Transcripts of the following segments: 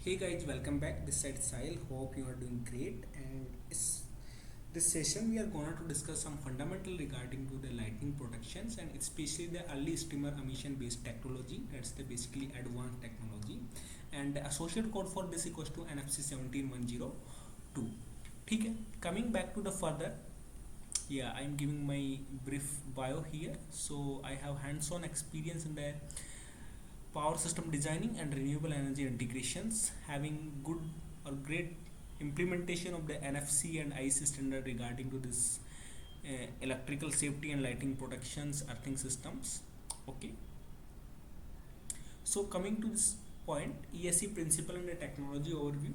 Hey guys, welcome back. This side Sahil. Hope you are doing great. And this session we are going to discuss some fundamental regarding to the lightning protections and especially the early streamer emission based technology. That's the basically advanced technology. And the associate code for this equals to NFC 17102. ठीक है. Coming back to the further, yeah, I'm giving my brief bio here. So I have hands-on experience in the power system designing and renewable energy integrations, having good or great implementation of the NFC and IC standard regarding to this electrical safety and lighting protections earthing systems. Okay, so coming to this point, ESC principle and the technology overview.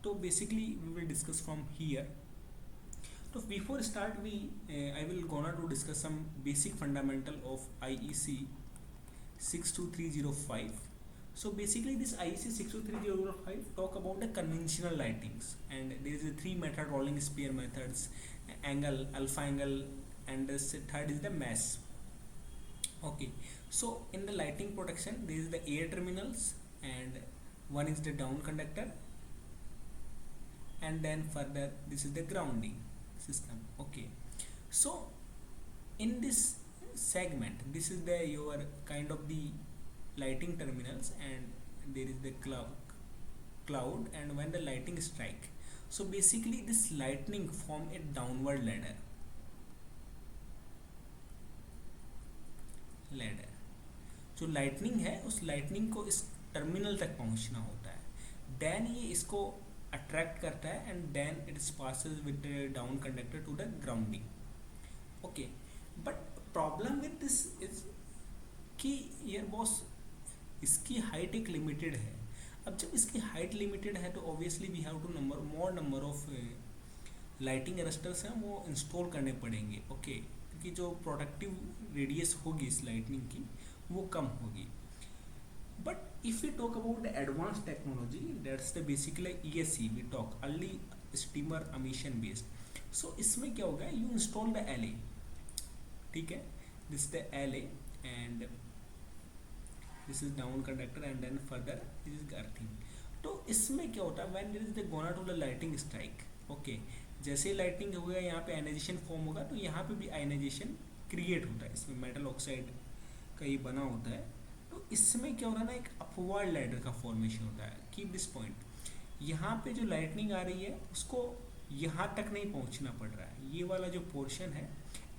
So basically we will discuss from here. So before start we I will gonna to discuss some basic fundamental of IEC 62305. So basically this IEC 62305 talk about the conventional lightings, and there is a three method: rolling spear methods, angle, alpha angle, and the third is the mass. Okay, so in the lighting protection there is the air terminals, and one is the down conductor, and then further this is the grounding system. Okay, so in this segment this is the your kind of the lighting terminals, and there is the cloud, and when the lighting strike, so basically this lightning form a downward ladder. जो lightning है उस lightning को इस terminal तक पहुंचना होता है, then ये इसको अट्रैक्ट करता है, and then it passes with the down conductor to the grounding. Okay, but problem with this is कि ये बॉस इसकी हाइट एक लिमिटेड है. अब जब इसकी हाइट लिमिटेड है तो obviously we have to more number of lighting arresters हैं वो इंस्टॉल करने पड़ेंगे. ओके, क्योंकि जो प्रोडक्टिव रेडियस होगी इस लाइटनिंग की वो कम होगी. But if you talk about the advance technology, that's the basically ESC we talk, early streamer emission based. So इसमें क्या होगा, यू इंस्टॉल द LA. ठीक है, this the LA and this is down conductor, and then further this is earthing. तो इसमें क्या होता है, when there is the gonna to the lighting strike. Okay, जैसे ही लाइटिंग होगा यहाँ पे आयनाइजेशन फॉर्म होगा, तो यहाँ पे भी आयनाइजेशन क्रिएट होता है. इसमें मेटल ऑक्साइड का ये बना होता है. तो इसमें क्या हो रहा है ना, एक अपवर्ड लैडर का फॉर्मेशन होता है. कीप दिस पॉइंट, यहाँ पे जो लाइटनिंग आ रही है उसको यहाँ तक नहीं पहुँचना पड़ रहा है. ये वाला जो पोर्शन है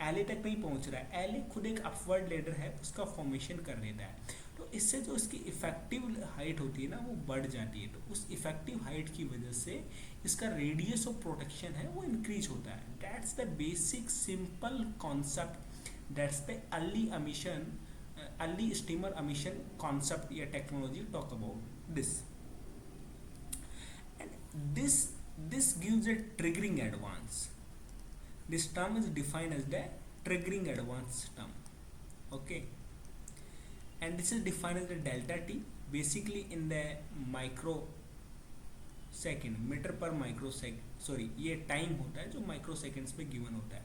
एले तक नहीं पहुँच रहा है. एले खुद एक अपवर्ड लेडर है, उसका फॉर्मेशन कर देता है. तो इससे जो इसकी इफेक्टिव हाइट होती है ना वो बढ़ जाती है. तो उस इफेक्टिव हाइट की वजह से इसका रेडियस ऑफ प्रोटेक्शन है वो इंक्रीज होता है. That's the basic simple concept, that's the early streamer emission concept या technology talk about this. And this gives a triggering advance. This term is defined as the triggering advance term. Okay, and this is defined as the delta t, basically in the microsecond, metre per microsecond, sorry ये time होता है जो microseconds पे given होता है.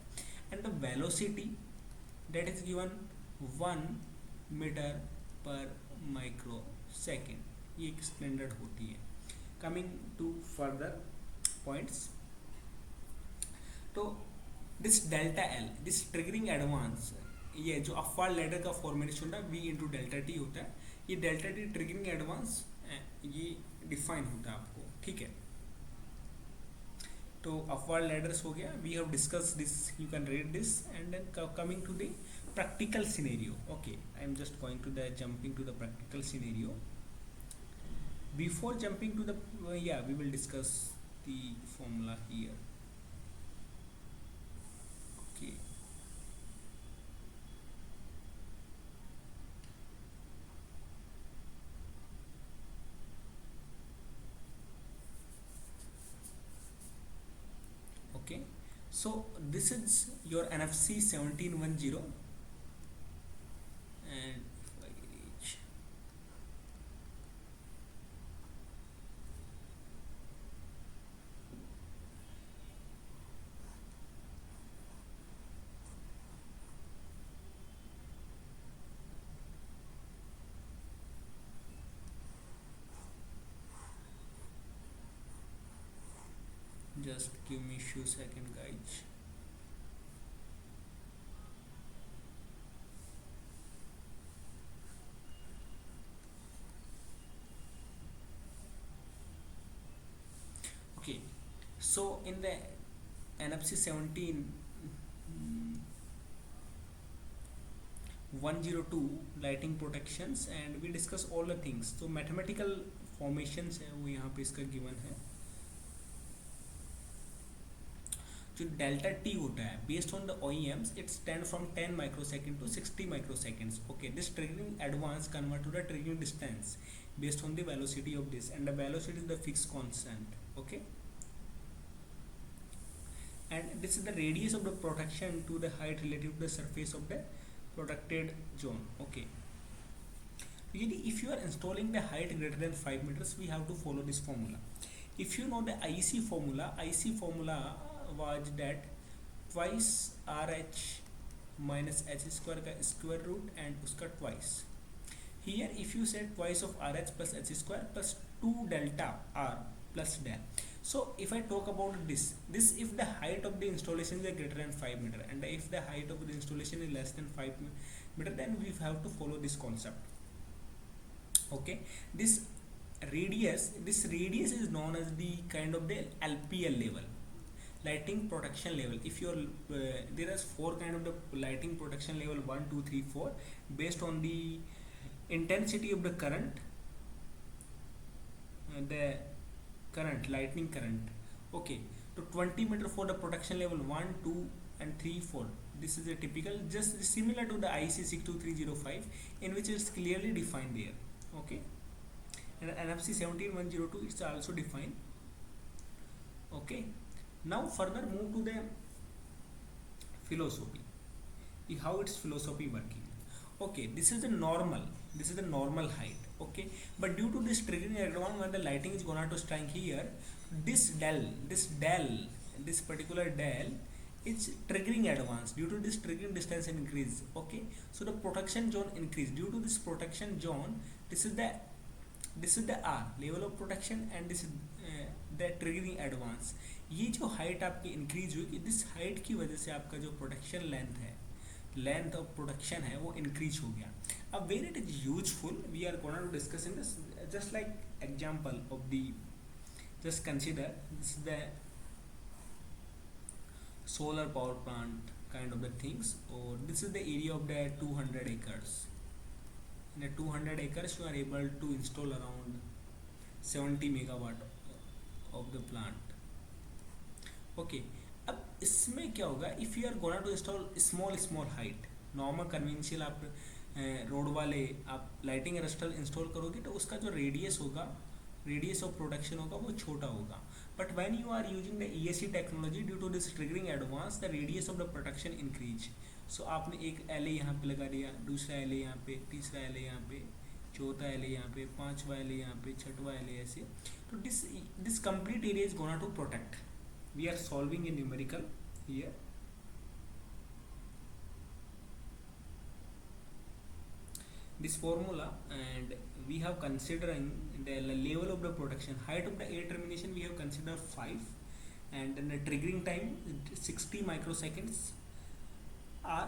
And the velocity that is given 1 metre per microsecond, ये एक standard होती है. कमिंग टू फर्दर पॉइंट्स, तो this delta L, this triggering advance, ये जो अपवर्ड लैडर का फॉर्मेशन होता है V इंटू डेल्टा टी होता है. ये डेल्टा टी ट्रिगरिंग एडवांस ये डिफाइन होता है आपको. ठीक है, तो अपवर्ड लैडर्स हो गया, we have discuss this, you can read this. And then coming to the practical scenario. Okay, I am just going to the jumping to the practical scenario. Before jumping to the we will discuss the formula here. Okay, okay, so this is your NFC 1710, and if I reach, just give me few second guys. Okay, so in the NFC 17 102 lighting protections, and we discuss all the things. तो mathematical formations है वो यहाँ पे इसका given है. जो delta T होता है based on the OEMs it stand from 10 microsecond to 60 microseconds. Okay, this triggering advance convert to the triggering distance based on the velocity of this, and the velocity is the fixed constant. Okay, and this is the radius of the protection to the height relative to the surface of the protected zone. Okay, usually if you are installing the height greater than 5 meters, we have to follow this formula. If you know the IC formula was that twice RH minus h square का square root and उसका twice. Here if you say twice of RH plus h square plus 2 delta R plus del. So if I talk about this if the height of the installation is greater than 5 meter and if the height of the installation is less than 5 meter, then we have to follow this concept. Okay, this radius is known as the kind of the LPL level, lighting protection level. If you're there is 4 kind of the lighting protection level, 1 2 3 4 based on the intensity of the current, lightning current. Okay, to 20 meter for the protection level 1 2 and 3 4. This is a typical, just similar to the IC 62305 in which it's clearly defined there. Okay, and NFC 17102 it's also defined. Okay, now further move to the philosophy, how its philosophy working. Okay, this is the normal height. Okay, but due to this triggering advance, when the lighting is gonna to strike here, this particular del is triggering advance. Due to this triggering distance increase. Okay, so the protection zone increase. Due to this protection zone, this is the R level of protection, and this is the triggering advance. ये जो height आपकी increase हुई, this height की वजह से आपका जो protection length of protection है वो इंक्रीज हो गया. अब where it is useful, we are gonna to discuss in this just like example of the, just consider this the solar power plant kind of the things, or this is the area of the 200 acres. In the 200 acres you are able to install around 70 megawatt of the plant. Okay, अब इसमें क्या होगा, if you are gonna to install small height, normal conventional आप road वाले आप lighting arrester install करोगे तो उसका जो रेडियस ऑफ प्रोडक्शन होगा वो छोटा होगा. But when you are using the ESC technology, due to this triggering advance, the radius of the production increase. So आपने एक LA यहाँ पे लगा दिया, दूसरा LA यहाँ पे, तीसरा LA यहाँ पे, चौथा LA यहाँ पे, पांचवा LA यहाँ पे, छठवा LA ऐसे. तो this complete area is gonna to protect. We are solving a numerical here. This formula, and we have considering the level of the protection, height of the air termination we have considered 5, and then the triggering time 60 microseconds. और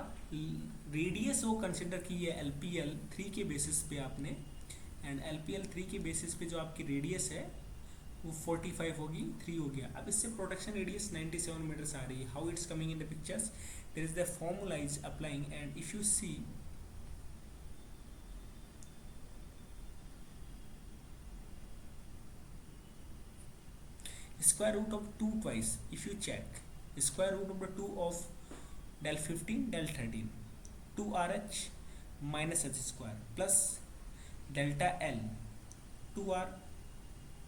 radius वो consider की है LPL 3 के basis पे आपने, and LPL 3 के basis पे जो आपकी रेडियस है वो 45 होगी, 3 हो गया. अब इससे प्रोटेक्शन रेडियस 97 मीटर्स आ रही है. How it's coming in the pictures, there is the formula is applying, and if you see square root of 2 twice, if you check square root of the 2 of del 15 del 13, 2RH minus h square plus delta L 2R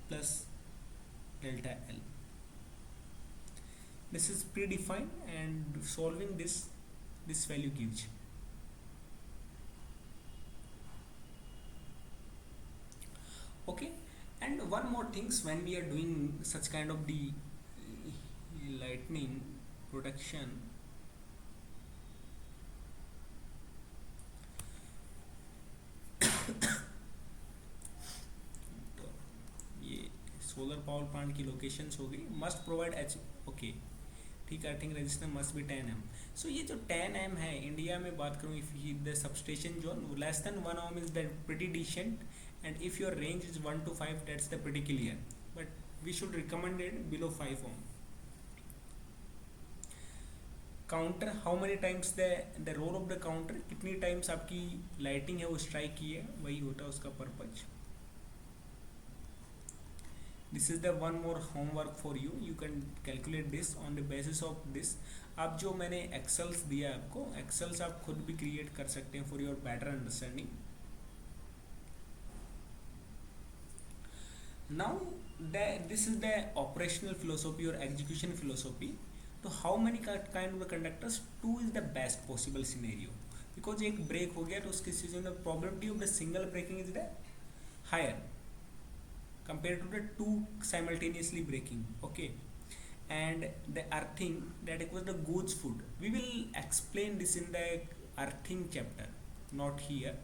plus delta L. This is predefined, and solving this value gives. Okay, and one more things, when we are doing such kind of the lightning protection, ये solar power plant की locations होगी, must provide H, okay ठीक है, earthing resistance must be 10 m। So ये जो 10 m है, India में बात करूँ, if the substation zone less than 1 ohm is that pretty decent, and if your range is 1 to 5 that's the pretty clear, but we should recommended below 5 ohm। Counter, how many times the role of the counter, कितनी times आपकी lighting है वो strike की है, वही होता है उसका purpose. This is the one more homework for you, you can calculate this on the basis of this. आप जो मैंने एक्सेल्स दिया है आपको, एक्सेल्स आप खुद भी क्रिएट कर सकते हैं for your better understanding. Now this is the operational philosophy और एग्जीक्यूशन फिलोसॉफी। तो how many kind of the conductors, 2 is the best possible scenario, because एक ब्रेक हो गया तो उसकी सिचुएशन में probability of the single breaking is the higher compared to the 2 simultaneously breaking, okay, and the earthing that equals the goods food. We will explain this in the earthing chapter, not here,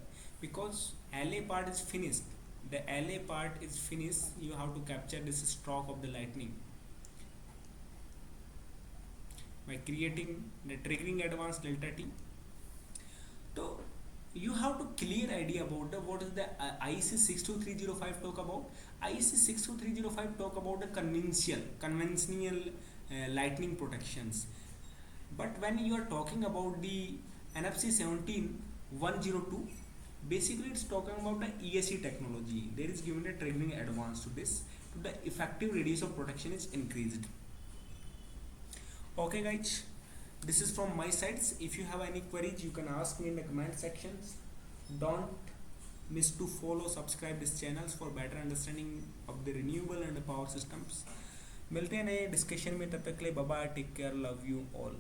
because LA part is finished. The LA part is finished, you have to capture this stroke of the lightning by creating the triggering advance delta t. So you have to clear idea about the what is the IEC 62305 talk about. IEC 62305 talk about the conventional lightning protections, but when you are talking about the NFC 17102, basically it's talking about the ESC technology. There is given a triggering advance to this, to the effective radius of protection is increased. Okay guys, this is from my sides. If you have any queries, you can ask me in the comment sections. Don't miss to follow, subscribe this channels for better understanding of the renewable and the power systems. मिलते हैं नए discussion में, तब तक के लिए bye bye, take care, love you all.